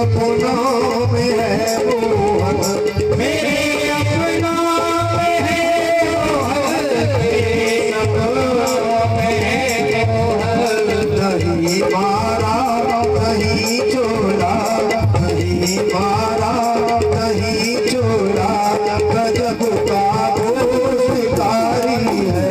अपनों में है मोहन, मेरे अपनों में है मोहन, मेरे अपनों में है मोहन। नहीं मारा नहीं चोरा, नहीं मारा नहीं चोरा, गजब का शिकारी है।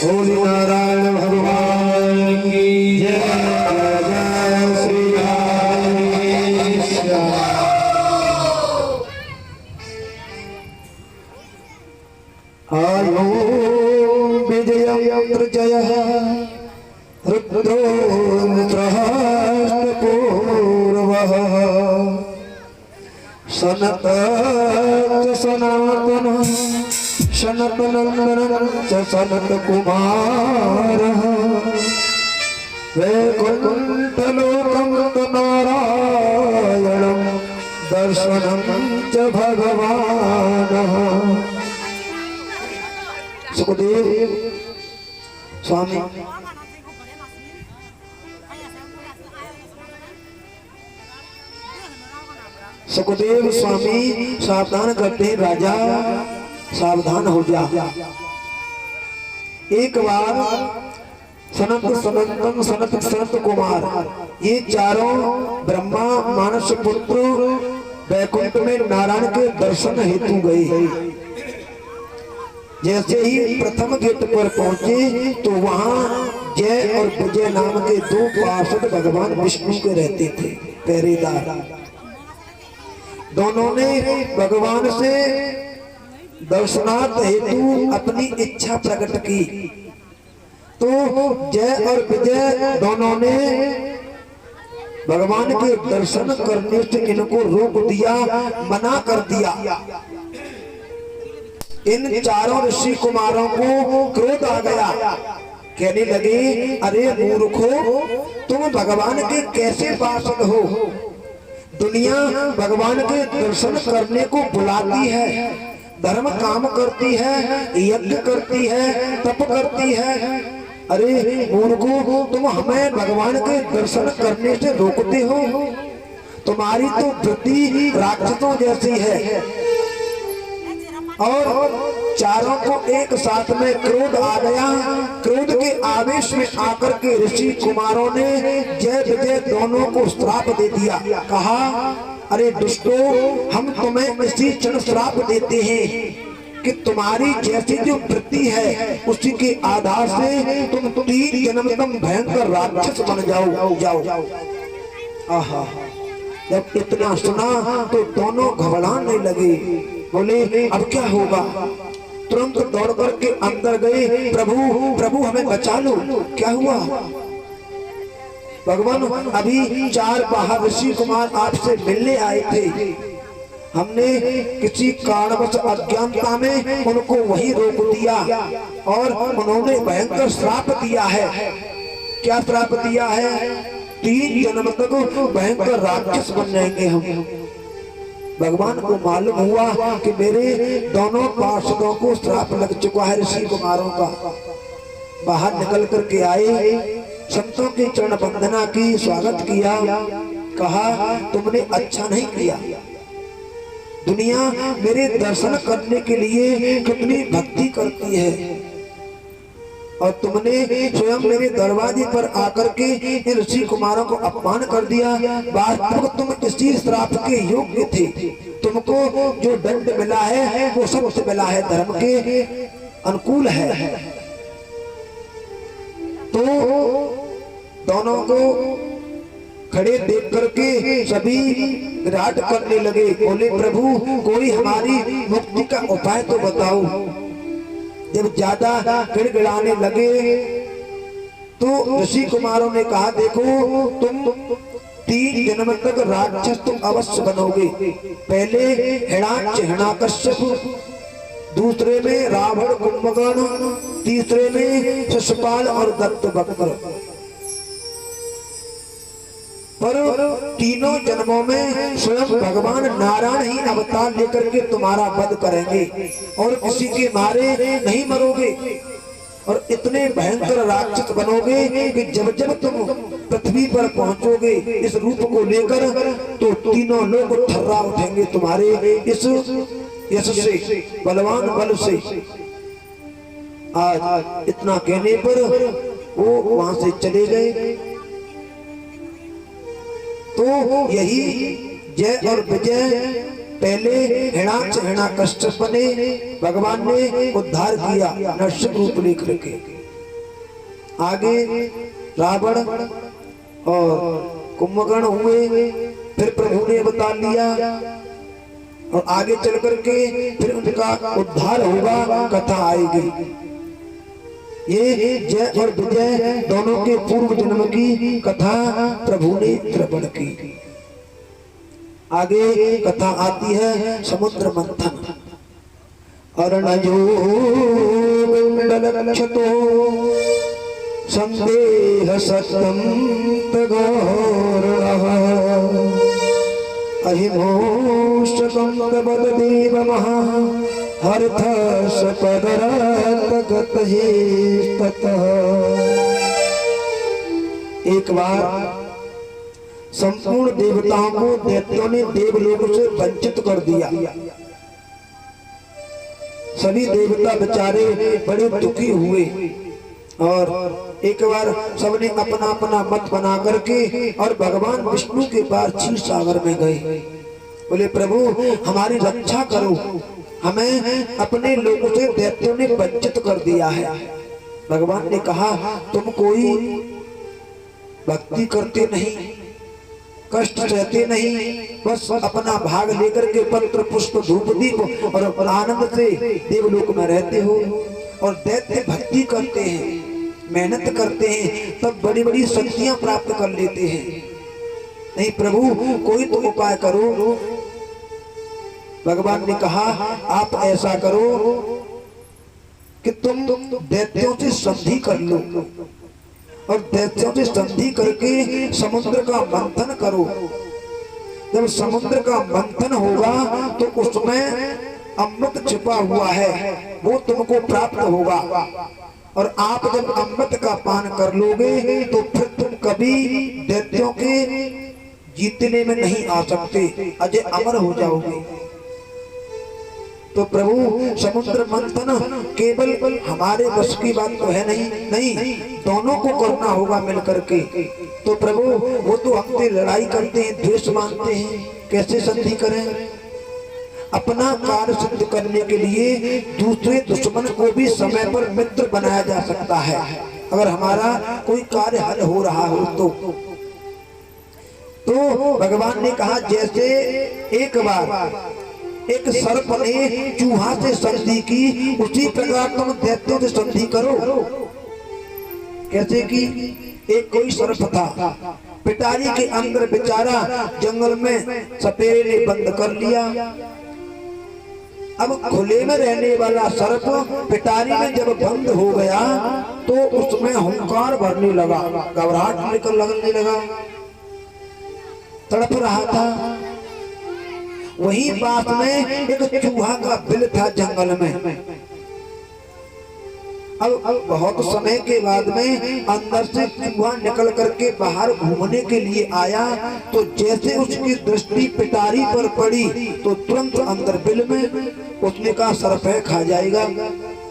बोली नारायण भगवान की जय, जय श्री राम। आयो विजयं जय रुद्रो मित्रपूर्वः सनत सनातन सनतनंदन च सनत कुमारः वैकुंठलोकं नारायणं दर्शनं च भगवानः। सुखदेव स्वामी सुखदेव स्वामी सावधान करते, राजा सावधान हो जा। एक बार सनत सनंदन सनत सनत कुमार ये चारों ब्रह्मा मानस पुत्र वैकुंठ में नारायण के दर्शन हेतु गए। जैसे ही प्रथम गेट पर पहुंचे तो वहां जय और विजय नाम के दो पार्षद भगवान विष्णु के रहते थे, पहरेदार। दोनों ने भगवान से दर्शनार्थ हेतु अपनी इच्छा प्रकट की। तो जय और विजय दोनों ने भगवान के दर्शन करने से इनको रोक दिया, मना कर दिया। इन चारों ऋषि कुमारों को क्रोध आ गया, कहने लगे, अरे मूर्खो, तुम भगवान के कैसे पार्षद हो? दुनिया भगवान के दर्शन करने को बुलाती है, धर्म काम करती है, यज्ञ करती है, तप करती है। अरे मूर्खो, तुम हमें भगवान के दर्शन करने से रोकते हो। तुम्हारी तो वृत्ति राक्षसों जैसी है। और चारों को एक साथ में क्रोध आ गया। क्रोध के आवेश में आकर के ऋषि कुमारों ने जय विजय दोनों को श्राप दे दिया। कहा, अरे दुष्टो, हम तुम्हें इसी क्षण श्राप देते हैं कि तुम्हारी जैसी जो वृत्ति है उसी के आधार से तुम 3 जन्म तक भयंकर राक्षस बन जाओ। आहा, जब इतना सुना तो दोनों घबराने लगे। बोले अब क्या होगा। तुरंत दौड़ करके अंदर गए, प्रभु प्रभु हमें बचा लो। क्या हुआ भगवान, अभी 4 बाहर ऋषि कुमार आपसे मिलने आए थे, हमने किसी कारणवश अज्ञानता में उनको वहीं रोक दिया और उन्होंने भयंकर श्राप दिया है। क्या श्राप दिया है? 3 जन्म तक भयंकर राक्षस बन जाएंगे हम। भगवान को मालूम हुआ कि मेरे दोनों पार्षदों को श्राप लग चुका है ऋषि कुमारों का। बाहर निकल करके आए, संतों की चरण वंदना की, स्वागत किया, कहा तुमने अच्छा नहीं किया। दुनिया मेरे दर्शन करने के लिए कितनी भक्ति करती है और तुमने स्वयं मेरे दरवाजे पर आकर के इन ऋषि कुमारों को अपमान कर दिया। वास्तविक तुम इसी श्राप के योग्य थे। तुमको जो दंड मिला है वो सबसे मिला है, धर्म के अनुकूल है। तो दोनों को खड़े देख करके सभी विराट करने लगे। बोले प्रभु कोई हमारी मुक्ति का उपाय तो बताओ। जब ज्यादा गिड़गिड़ाने लगे तो ऋषि कुमारों ने कहा देखो तुम 3 जन्म तक राक्षस तुम अवश्य बनोगे। पहले हिरण्याकश्यप, दूसरे में रावण कुंभकर्ण, तीसरे में शिशुपाल और दत्तवक्र। पर तीनों जन्मों में स्वयं भगवान नारायण ही अवतार लेकर के तुम्हारा वध करेंगे और किसी के मारे नहीं मरोगे और इतने भयंकर राक्षस बनोगे कि जब जब तुम पृथ्वी पर पहुंचोगे इस रूप को लेकर तो तीनों लोग थर्रा उठेंगे तुम्हारे इस यश से, बलवान बल से। आज इतना कहने पर वो वहां से चले गए। तो यही जय और विजय, पहले हिरण्याकश्यप बने, भगवान ने उद्धार किया नरसिंह रूप लेकर के। आगे रावण और कुंभकर्ण हुए, फिर प्रभु ने अवतार लिया और आगे चल करके फिर उनका उद्धार होगा, कथा आएगी। ये जय और विजय दोनों के पूर्व जन्म की कथा प्रभु ने श्रवण की। आगे कथा आती है समुद्र मंथन। अरणजोगलक्षतो संदेह सत्यं तगोरणः अहिमोष्टकं तबदेवमः एक बार संपूर्ण देवताओं को दैत्यों ने देवलोक से वंचित कर दिया। सभी देवता बेचारे बड़े दुखी हुए और एक बार सबने अपना अपना मत बना करके और भगवान विष्णु के पास क्षीर सागर में गए। बोले प्रभु हमारी रक्षा करो, हमें अपने लोगों से दैत्यों ने वंचित कर दिया है। भगवान ने कहा तुम कोई भक्ति करते नहीं, कष्ट सहते नहीं, बस अपना भाग लेकर के पत्र पुष्प धूप दीप और आनंद से देवलोक में रहते हो। और दैत्य भक्ति करते हैं, मेहनत करते हैं, तब बड़ी बड़ी शक्तियां प्राप्त कर लेते हैं। नहीं प्रभु कोई तो उपाय करो। भगवान ने कहा आप ऐसा करो कि तुम दैत्यों से संधि कर लो और दैत्यों से संधि करके समुद्र का मंथन करो। जब समुद्र का मंथन होगा तो उसमें अमृत छिपा हुआ है, वो तुमको प्राप्त होगा और आप जब अमृत का पान कर लोगे तो फिर तुम कभी दैत्यों के जीतने में नहीं आ सकते, अजय अमर हो जाओगे। तो प्रभु समुद्र मंथन केवल हमारे बस की बात तो है नहीं, दोनों को करना होगा मिलकर के। तो प्रभु वो तो हमसे लड़ाई करते हैं, द्वेष मानते हैं, कैसे संधि करें? अपना कार्य सिद्ध करने के लिए दूसरे दुश्मन को भी समय पर मित्र बनाया जा सकता है, अगर हमारा कोई कार्य हल हो रहा हो तो भगवान ने कहा जैसे एक बार एक सर्प ने चूहा से संधि की, उसी प्रकार तुम दैत्यों से संधि करो। कैसे की? एक कोई सर्प था, पिटारी के अंदर बेचारा जंगल में सपेरे ने बंद कर लिया। अब खुले में रहने वाला सर्प पिटारी में जब बंद हो गया तो उसमें हुंकार भरने लगा, घबराहट निकल लगने लगा, तड़प रहा था। वहीं पास में एक चूहा का बिल था जंगल में। अब बहुत समय के बाद में अंदर से चूहा निकल करके बाहर घूमने के लिए आया, तो जैसे उसकी दृष्टि पिटारी पर पड़ी तो तुरंत अंदर बिल में उसने कहा सर्प है, खा जाएगा।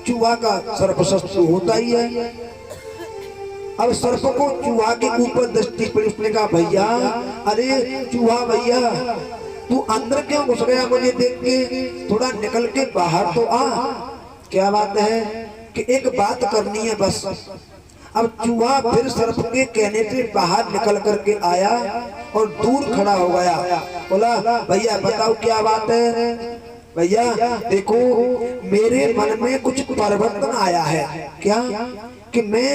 चूहा का सर्प शत्रु होता ही है। अब सर्प को चूहा के ऊपर दृष्टि पड़ी, उसने कहा भैया, अरे चूहा भैया, तू अंदर क्यों घुस गया मुझे देख के? थोड़ा निकल के बाहर तो आ। क्या बात है कि एक बात करनी है बस। अब चूहा फिर सर्प के कहने से बाहर निकल करके आया और दूर खड़ा हो गया। बोला भैया बताओ क्या बात है? भैया देखो, मेरे मन में कुछ परिवर्तन आया है। क्या? कि मैं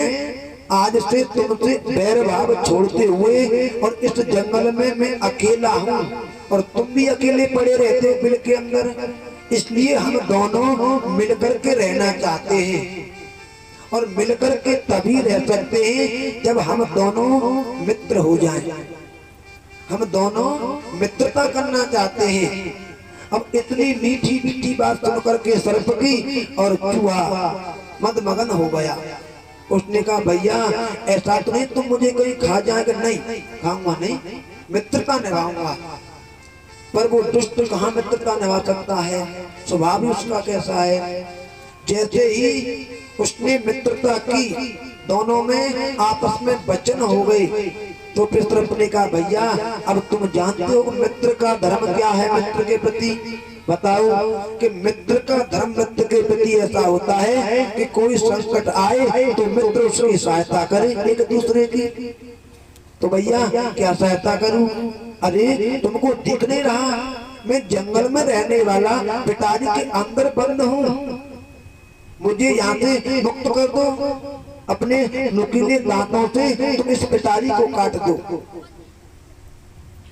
आज से तुमसे बैर भाव छोड़ते हुए और इस जंगल में मैं अकेला हूँ और तुम भी अकेले पड़े रहते हो बिल के अंदर, इसलिए हम दोनों मिलकर के रहना चाहते हैं। और मिलकर के तभी रह सकते हैं जब हम दोनों मित्र हो जाएं। हम दोनों मित्रता करना चाहते हैं। अब इतनी मीठी मीठी बात सुन करके सर्प की और चूहा मदमगन हो गया। उसने कहा भैया ऐसा तो नहीं तुम मुझे कहीं खा जाएगा? नहीं खाऊंगा, नहीं, मित्रता निभाऊंगा। पर वो दुष्ट कहाँ मित्रता निभा सकता है? स्वभाव ही उसका कैसा है। जैसे ही उसने मित्रता की, दोनों में आपस में वचन हो गए, तो फिर सर्प ने कहा भैया अब तुम जानते हो मित्र का धर्म क्या है? मित्र के प्रति बताओ कि मित्र का धर्म मित्र के प्रति ऐसा होता है कि कोई संकट आए तो मित्र उसकी सहायता करे एक दूसरे की। तो भैया क्या सहायता करूं? अरे तुमको दिख नहीं रहा मैं जंगल में रहने वाला पिटारी के अंदर बंद हूँ, मुझे यहाँ से मुक्त कर दो। अपने नुकीले दांतों से तुम इस पिटारी को काट दो।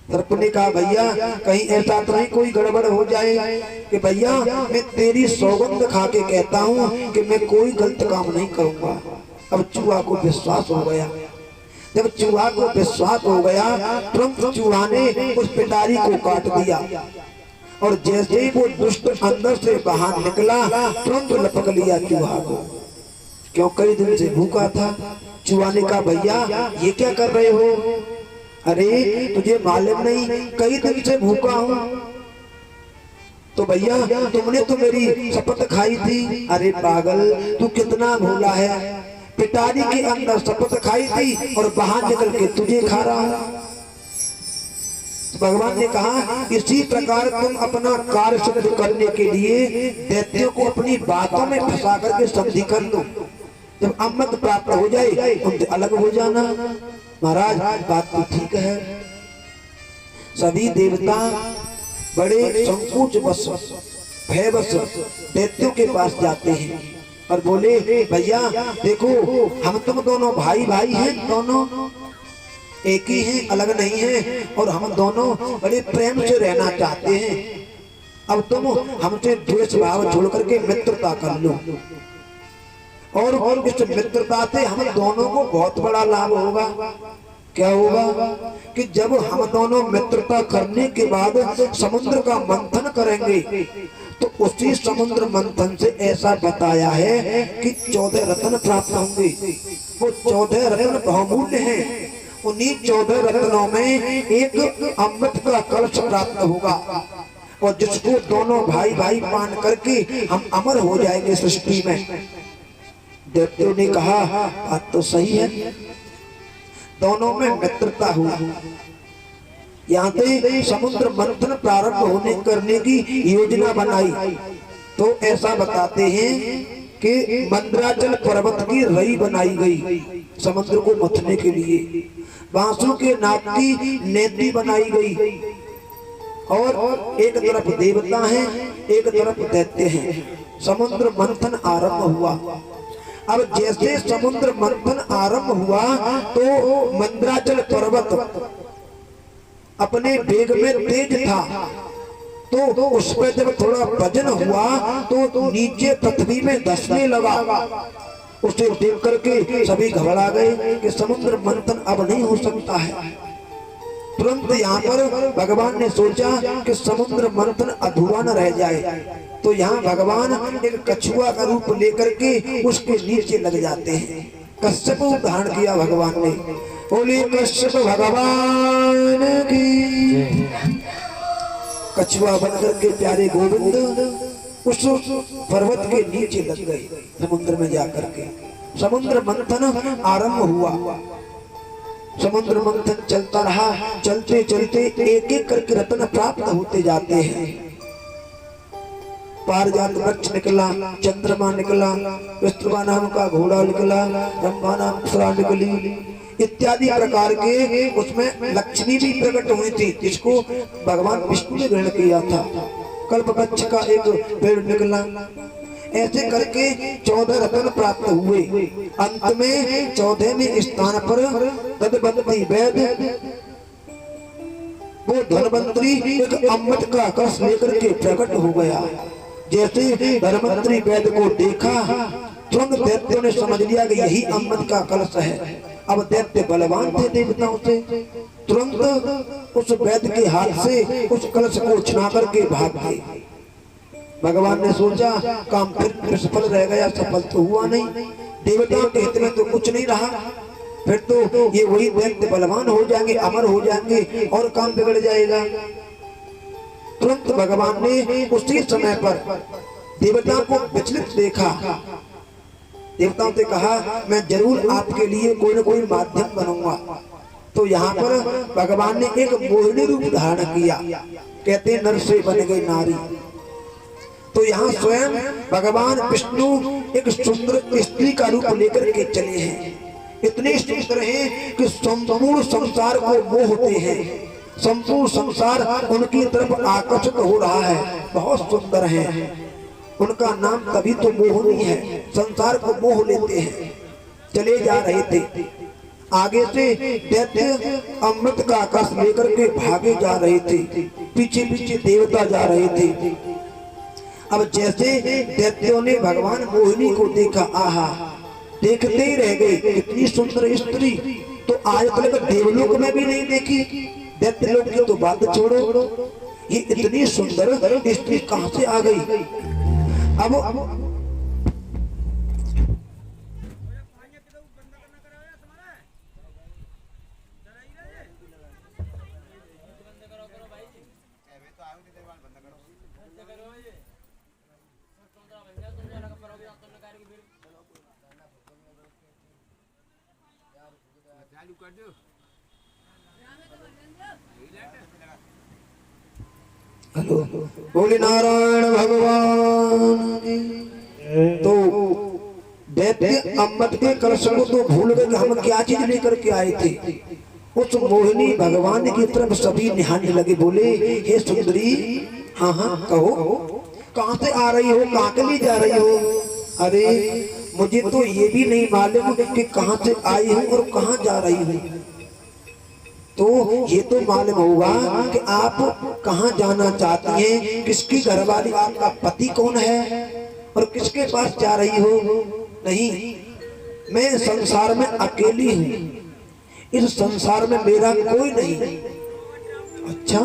सर्प ने कहा भैया कहीं ऐसा तो नहीं कोई गड़बड़ हो जाए कि भैया मैं तेरी सौगंध खा के कहता हूँ कि मैं कोई गलत काम नहीं करूँगा। अब चूहा को विश्वास हो गया। जब चूहा को विश्वास हो गया तुरंत चूहा ने उस पिटारी को काट दिया और जैसे ही वो दुष्ट अंदर से बाहर निकला तुरंत लपक लिया चूहा को। क्यों? कई दिन से भूखा था। चूहा ने कहा भैया ये क्या कर रहे हो? अरे तुझे मालूम नहीं कई दिन से भूखा हूँ। तो भैया तुमने तो मेरी शपथ खाई थी। अरे पागल तू कितना भोला है, पिटारी के अंदर शपथ खाई थी और बाहर निकल के तुझे खा रहा हूँ। भगवान ने कहा इसी प्रकार तुम अपना कार्य सिद्ध करने के लिए दैत्यों को अपनी बातों में फंसा करके संधि कर लो। जब अमृत प्राप्त हो जाए उनसे अलग हो जाना। महाराज बात तो ठीक है। सभी देवता बड़े संकोच बस भय बस दैत्यों के पास जाते हैं और बोले भैया देखो हम तुम दोनों भाई भाई हैं, दोनों एक ही हैं, अलग नहीं हैं और हम दोनों बड़े प्रेम से रहना चाहते हैं। अब तुम हमसे द्वेष भाव छोड़ करके मित्रता कर लो और इस मित्रता से हम दोनों को बहुत बड़ा लाभ होगा। क्या होगा कि जब हम दोनों मित्रता करने के बाद समुद्र का मंथन करेंगे तो उसी समुद्र मंथन से ऐसा बताया है कि 14 रत्न प्राप्त होंगे। वो 14 रत्न बहुमूल्य हैं। उन्हीं 14 रत्नों में एक अमृत का कलश प्राप्त होगा और जिसको दोनों भाई भाई मान करके हम अमर हो जाएंगे सृष्टि में। दैत्यों ने कहा बात तो सही है। दोनों में मित्रता हुई। यहाँ से समुद्र मंथन प्रारंभ होने करने की योजना बनाई तो ऐसा बताते हैं कि मंदराचल पर्वत की रई बनाई गई समुद्र को मथने के लिए। बांसुर के नाग की नेति बनाई गई और एक तरफ देवता हैं, एक तरफ दैत्य हैं। समुद्र मंथन आरंभ हुआ। अब जैसे समुद्र मंथन आरंभ हुआ तो मंदराचल पर्वत अपने वेग में तेज था, तो उस पर जब थोड़ा वजन हुआ तो नीचे पृथ्वी में धंसने लगा। उसे देख करके सभी घबरा गए कि समुद्र मंथन अब नहीं हो सकता है। तुरंत यहाँ पर भगवान ने सोचा कि समुद्र मंथन अधूरा न रह जाए, तो यहाँ भगवान एक कछुआ का रूप लेकर के उसके नीचे लग जाते हैं। कश्यप को धारण किया भगवान ने। बोले कश्यप भगवान की। कछुआ बनकर के प्यारे गोविंद उस पर्वत के नीचे लग गए, समुद्र में जाकर के। समुद्र मंथन आरंभ हुआ। समुद्र मंथन चलता रहा। चलते चलते एक एक करके रत्न प्राप्त होते जाते हैं। पारिजात वृक्ष निकला, चंद्रमा निकला, विष्णुवा नाम का घोड़ा निकला, रंभा नाम अप्सरा निकली, इत्यादि प्रकार के उसमें लक्ष्मी भी प्रकट हुई थी, जिसको भगवान विष्णु ने ग्रहण किया था। कल्पवृक्ष का एक पेड़ निकला। ऐसे करके 14 रत्न प्राप्त हुए। अंत में 14वें स्थान पर तदबंती वैद्य वो धनवंतरी एक अमृत का कलश लेकर के प्रकट हो गया। जैसे धनवंतरी वैद्य को देखा, तुरंत दैत्यों ने समझ लिया कि यही अमृत का कलश है। अब दैत्य बलवान थे देवताओं से, तुरंत उस वैद्य के हाथ से उस कलश को छीना करके भाग गए। भगवान ने सोचा काम फिर सफल रह गया, सफल तो हुआ नहीं। देवताओं के हित में तो कुछ नहीं रहा, फिर तो ये वही दैत्य बलवान हो जाएंगे, अमर हो जाएंगे और काम बिगड़ जाएगा। तुरंत भगवान ने उसी समय पर देवता को विचलित देखा। देवताओं से कहा मैं जरूर आपके लिए कोई न कोई माध्यम बनूंगा। तो यहाँ पर भगवान ने एक मोहिनी रूप धारण किया। कहते नर से बन गई नारी। तो यहाँ स्वयं भगवान विष्णु एक सुंदर स्त्री का रूप लेकर के चले हैं। इतने सुंदर हैं कि संपूर्ण संसार को मोहते हैं। संपूर्ण संसार उनकी तरफ आकर्षित हो रहा है। बहुत सुंदर हैं। उनका नाम तभी तो मोहिनी है, संसार को मोह लेते हैं। चले जा रहे थे, आगे से दैत्य अमृत का कलश लेकर के भागे जा रहे थे। पीछे पीछे देवता जा रहे थे। अब जैसे दैत्यों ने भगवान मोहिनी को देखा, आहा, देखते ही रह गए। इतनी सुंदर स्त्री तो आज तक देवलोक में भी नहीं देखी। दैत्य लोग की तो बात छोड़ो, ये इतनी सुंदर स्त्री कहां से आ गई। अब हेलो, बोले नारायण भगवान की। तो दैत्य अमृत के कलश को तो भूल गए कि हम क्या चीज लेकर के आए थे। उस मोहिनी भगवान की तरफ सभी निहारने लगे। बोले हे सुंदरी, हाँ हाँ कहो, कहाँ से आ रही हो, कहाँ के लिए जा रही हो। अरे मुझे तो ये भी नहीं मालूम कि कहाँ से आई हूँ और कहाँ जा रही हूँ। तो ये तो मालूम होगा कि आप कहाँ जाना चाहती हैं, किसकी घरवाली, आपका पति कौन है और किसके पास जा रही हो। नहीं, मैं संसार में अकेली हूँ, इस संसार में मेरा कोई नहीं। अच्छा,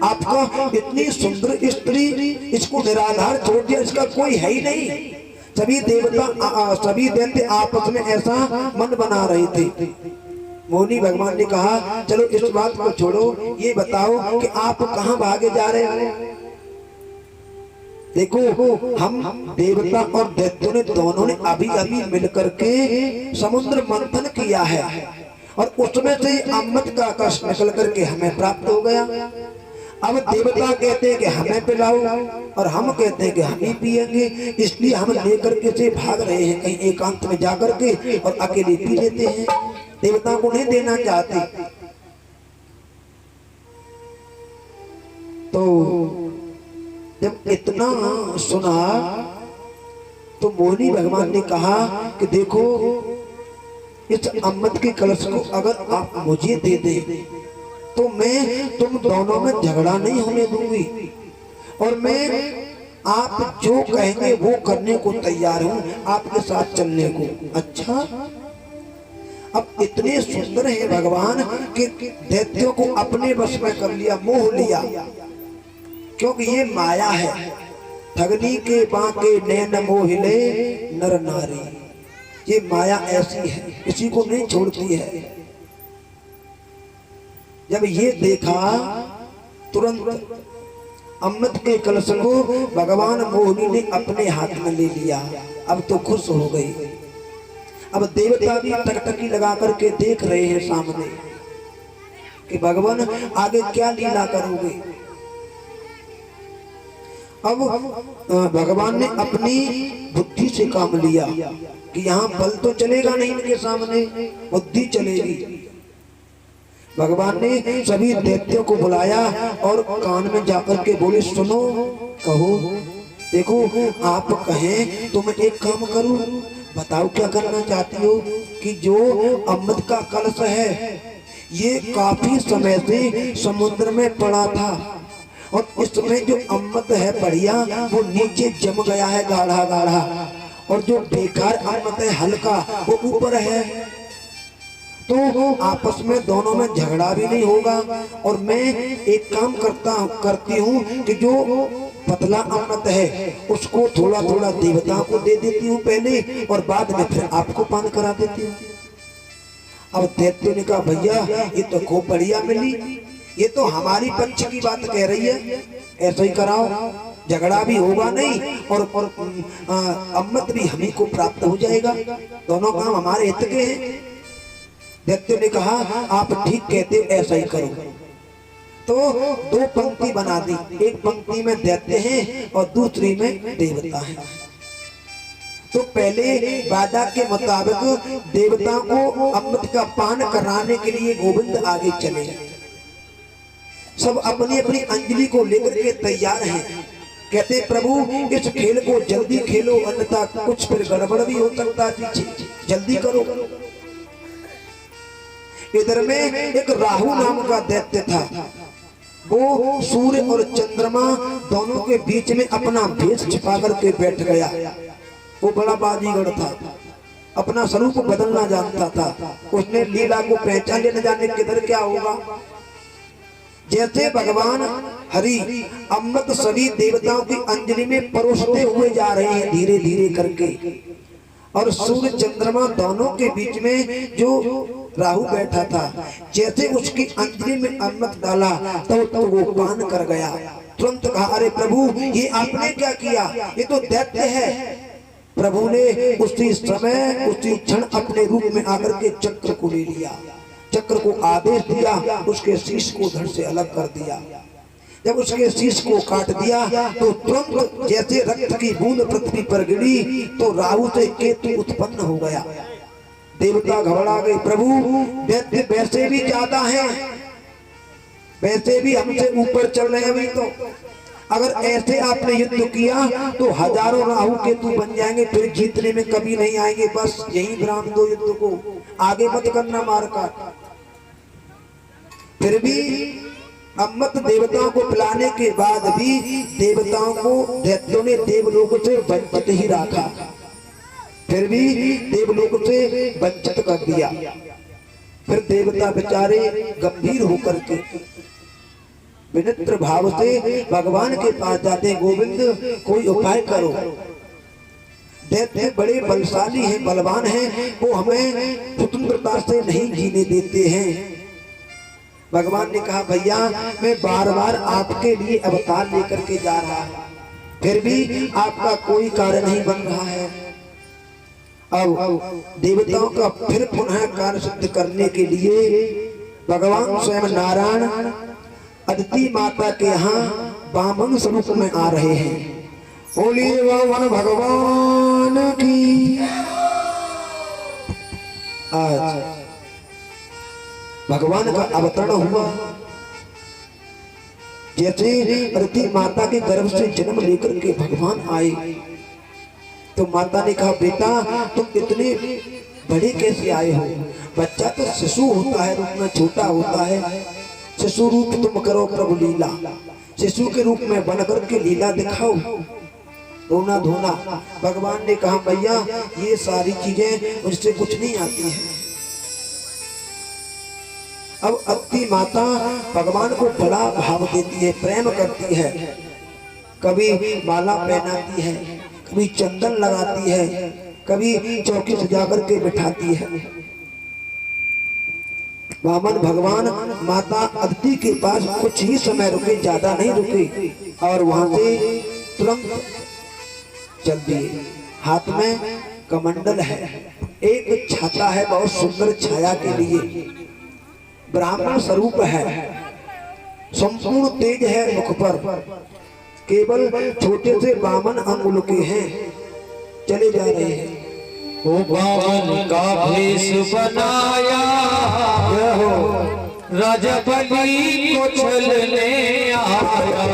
आपका इतनी सुंदर स्त्री, इसको निराधार छोड़ दिया, इसका कोई है ही नहीं। सभी देवता सभी दैत्य आपस में ऐसा मन बना रहे थे। मोहिनी भगवान ने कहा चलो इस बात को छोड़ो, ये बताओ कि आप कहाँ भागे जा रहे हो। देखो, हम देवता और दैत्यों ने दोनों ने अभी अभी मिलकर के समुद्र मंथन किया है और उसमें से अमृत का कलश निकल करके हमें प्राप्त हो गया। अब देवता कहते हैं कि हमें पिलाओ और हम कहते हैं कि हम ही पिएंगे, इसलिए हम लेकर के से भाग रहे हैं कहीं एकांत में जाकर के और अकेले पी लेते हैं। देवता को नहीं देना चाहते। तो जब इतना सुना तो मोहिनी भगवान ने कहा कि देखो इस अमृत के कलश को अगर आप मुझे दे दे तो मैं तुम दोनों में झगड़ा नहीं होने दूंगी और मैं आप जो कहेंगे वो करने को तैयार हूं, आपके साथ चलने को। अच्छा, अब इतने सुंदर है भगवान कि दैत्यों को अपने वश में कर लिया, मोह लिया, क्योंकि ये माया है। ठगनी के बांके नैन मोहिले नर नारी, ये माया ऐसी है, किसी को नहीं छोड़ती है। जब ये देखा तुरंत अमृत के कलश को भगवान मोहिनी ने अपने हाथ में ले लिया। अब तो खुश हो गई। अब देवता भी टकटकी लगा करके देख रहे हैं सामने कि भगवान आगे क्या लीला करोगे। अब भगवान ने अपनी बुद्धि से काम लिया कि यहाँ बल तो चलेगा नहीं, इनके सामने बुद्धि चलेगी। भगवान ने सभी दैत्यों को बुलाया और कान में जाकर के बोले, सुनो, कहो, देखो आप कहें तो मैं एक काम करूं, बताओ क्या करना चाहती हो। कि जो अमृत का कलश है ये काफी समय से समुद्र में पड़ा था और इसमें जो अमृत है बढ़िया वो नीचे जम गया है गाढ़ा गाढ़ा, और जो बेकार अमृत है हल्का वो ऊपर है। तो आपस में दोनों में झगड़ा भी नहीं होगा और मैं एक काम करती हूँ कि जो पतला अमृत है उसको थोड़ा थोड़ा देवताओं को दे देती हूँ पहले और बाद में फिर आपको पान करा देती हूँ। अब दैत्य ने कहा, भैया ये तो खूब बढ़िया मिली, ये तो हमारी पक्ष की बात कह रही है, ऐसा ही कराओ, झगड़ा भी होगा नहीं और अमृत भी हमें को प्राप्त हो जाएगा, दोनों काम हमारे हित के हैं। दैत्य ने कहा, आप ठीक कहते हो, ऐसा ही करो। तो दो पंक्ति बना दी, एक पंक्ति में दैत्य हैं और दूसरी में देवता हैं। तो पहले वादा के मुताबिक देवताओं को अमृत का पान कराने के लिए गोविंद आगे चले। सब अपनी अपनी अंजलि को लेकर के तैयार हैं। कहते, प्रभु इस खेल को जल्दी खेलो, अन्यथा कुछ फिर गड़बड़ भी हो सकता है, पीछे जल्दी करो। इधर में एक राहु नाम का दैत्य था, वो सूर्य और चंद्रमा दोनों के बीच में अपना भेष छिपा करके बैठ गया। वो बड़ा बाजीगर था, अपना स्वरूप बदलना जानता था, उसने लीला को पहचान ले, न जाने किधर क्या होगा। जैसे भगवान हरि अमृत सभी देवताओं की अंजलि में परोसते हुए जा रहे हैं धीरे धीरे करके, और सूर्य चंद्रमा दोनों के बीच में जो राहु बैठा था, जैसे उसकी अंजलि में अमृत डाला तो वो पान कर गया। तुरंत कहा, अरे प्रभु ये आपने क्या किया, ये तो दैत्य है। प्रभु ने उसी समय उसी क्षण अपने रूप में आकर के चक्र को ले लिया, चक्र को आदेश दिया, उसके शीश को धड़ से अलग कर दिया। जब उसके शीश को काट दिया तो तुरंत जैसे रक्त की बूंद पृथ्वी पर गिरी तो राहु से केतु उत्पन्न हो गया। देवता घबरा गए, प्रभु दैत्य वैसे भी ज्यादा हैं, वैसे भी हमसे ऊपर चल रहे हैं, तो अगर ऐसे आपने युद्ध किया तो हजारों राहु केतु बन जाएंगे, फिर जीतने में कभी नहीं आएंगे, बस यही विराम दो युद्ध को, आगे मत करना मारकाट। फिर भी अमृत देवताओं को पिलाने के बाद भी देवताओं को दैत्यों ने देवलोक से वंचित ही रखा, फिर भी देवलोक से वंचित कर दिया। फिर देवता बेचारे गंभीर होकर के विनित्र भाव से भगवान के पास जाते, गोविंद कोई उपाय करो, दैत्य बड़े बलशाली हैं, बलवान हैं, वो हमें स्वतंत्रता से नहीं जीने देते हैं। भगवान ने कहा, भैया मैं बार बार आपके लिए अवतार लेकर के जा रहा हूं, फिर भी आपका कोई कार्य नहीं बन रहा है। अब देवताओं का फिर पुनः कार्य सिद्ध करने के लिए भगवान स्वयं नारायण अदिति माता के यहाँ वामन स्वरूप में आ रहे हैं। बोलिए वामन भगवान की। आज भगवान का अवतरण हुआ, जैसे अदिति माता के गर्भ से जन्म लेकर के भगवान आए तो माता ने कहा बेटा तुम इतने बड़े कैसे आए हो? बच्चा तो शिशु होता है, रूप में छोटा होता है, शिशु रूप तुम करो प्रभु लीला, शिशु के रूप में बन करके लीला दिखाओ, रोना धोना। भगवान ने कहा भैया ये सारी चीजें मुझसे कुछ नहीं आती है। अब अदिति माता भगवान को बड़ा भाव देती है, प्रेम करती है, कभी माला पहनाती है, कभी चंदन लगाती है, कभी चौकी सजा करके बिठाती है। वामन भगवान माता अदिति के पास कुछ ही समय रुके, ज्यादा नहीं रुके, और वहां से तुरंत चल दिए। हाथ में कमंडल है, एक छाता है बहुत सुंदर छाया के लिए, ब्राह्मण स्वरूप है, संपूर्ण तेज है मुख पर, केवल छोटे से 52 अंगुल के हैं, चले जा रहे हैं। वो बावन का भेष बनाया राजा बलि को छलने आया।